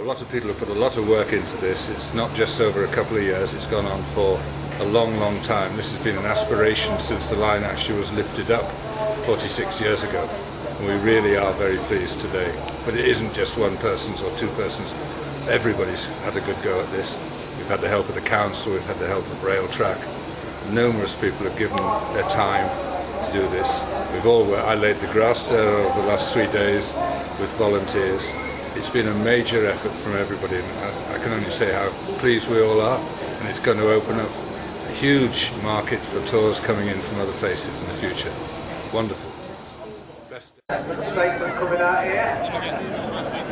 a lot of people have put a lot of work into this. It's not just over a couple of years, it's gone on for a long, long time. This has been an aspiration since the line actually was lifted up 46 years ago. And we really are very pleased today. But it isn't just one person's or two persons. Everybody's had a good go at this. We've had the help of the council, we've had the help of Rail Track. Numerous people have given their time to do this. I laid the grass there over the last 3 days with volunteers. It's been a major effort from everybody, and I can only say how pleased we all are, and it's going to open up a huge market for tours coming in from other places in the future. Wonderful. Best Statement coming out here.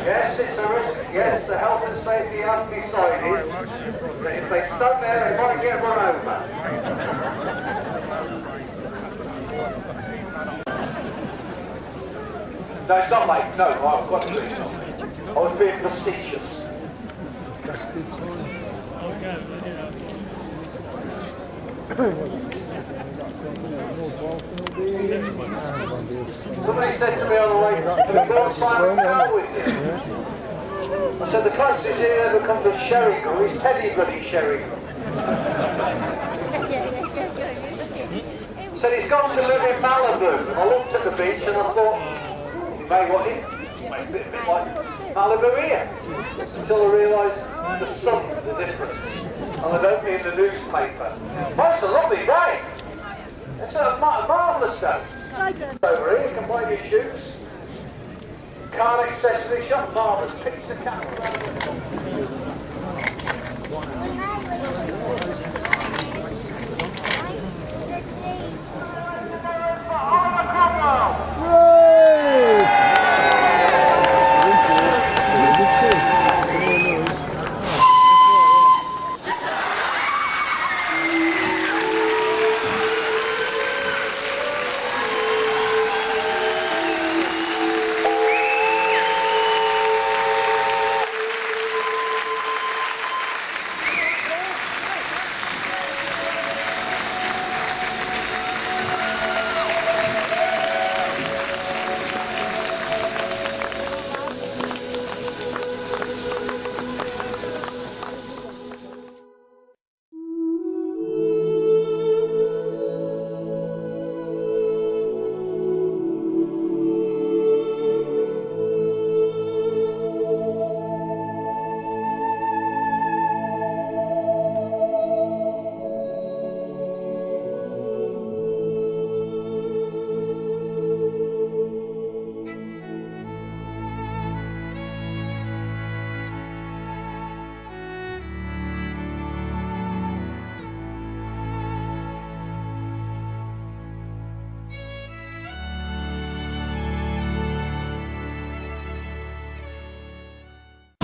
Yes, it's a risk. Yes, the health and safety has decided that if they stand there, they might get run over. No, it's not late. No, I've got to do it. I was being facetious. Somebody said to me on the way, can we go and sign a car with you? I said, the closest he ever come to Sheringham is Teddy bloody Sheringham. Said he's gone to live in Malibu. And I looked at the beach and I thought, he may want it. It may be a bit like Malibu here. Until I realised the sun's the difference. And I don't mean the newspaper. Well, it's a lovely day. It's a marvellous day. Over here, you can buy your shoes. Car accessory shop, marvellous pizza cafe. Oliver Cromwell!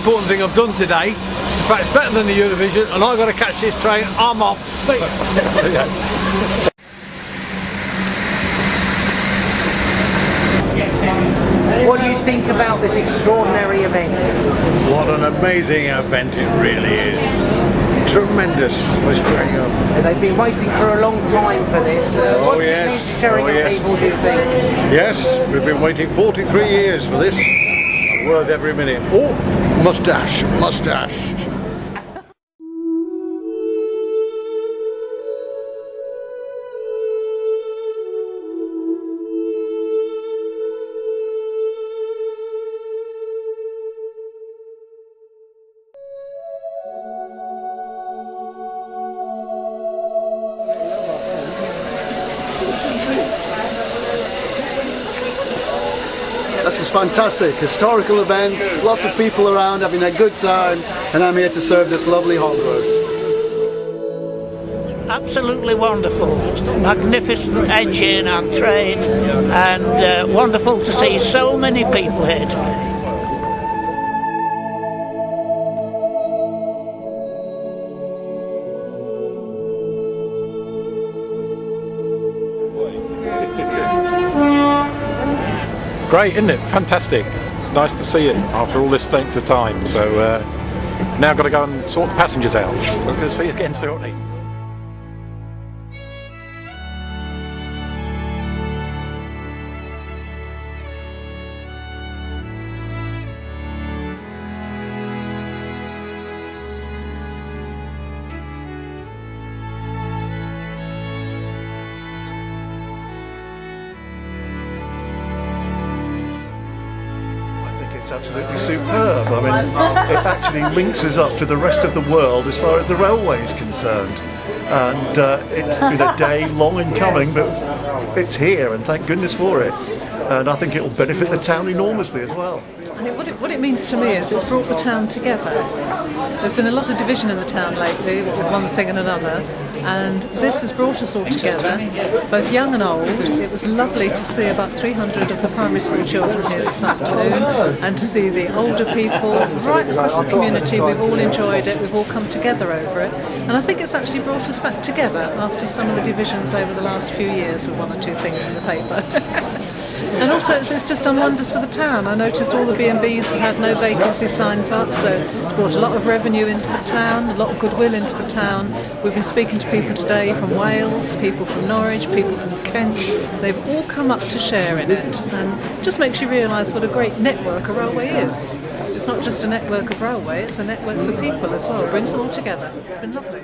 Important thing I've done today. In fact, it's better than the Eurovision, and I've got to catch this train. I'm off. See you. What do you think about this extraordinary event? What an amazing event it really is. Tremendous for Sheringham. They've been waiting for a long time for this. What do you think, Sheringham people, do you think? Yes, we've been waiting 43 years for this. Worth every minute. Oh, moustache, moustache. This is fantastic, historical event, lots of people around having a good time, and I'm here to serve this lovely hot roast. Absolutely wonderful, magnificent engine and train, and wonderful to see so many people here today. Great, isn't it? Fantastic. It's nice to see it after all this length of time. So now I've got to go and sort the passengers out. We're going to see you again shortly. It's absolutely superb. I mean, it actually links us up to the rest of the world as far as the railway is concerned. And it's been a day long in coming, but it's here, and thank goodness for it. And I think it will benefit the town enormously as well. I think what it means to me is it's brought the town together. There's been a lot of division in the town lately with one thing and another, and this has brought us all together, both young and old. It was lovely to see about 300 of the primary school children here this afternoon, and to see the older people right across the community. We've all enjoyed it, we've all come together over it, and I think it's actually brought us back together after some of the divisions over the last few years with one or two things in the paper. And also it's just done wonders for the town. I noticed all the B&Bs, we had no vacancy signs up, so it's brought a lot of revenue into the town, a lot of goodwill into the town. We've been speaking to people today from Wales, people from Norwich, people from Kent. They've all come up to share in it, and just makes you realise what a great network a railway is. It's not just a network of railway, it's a network for people as well. It brings it all together. It's been lovely.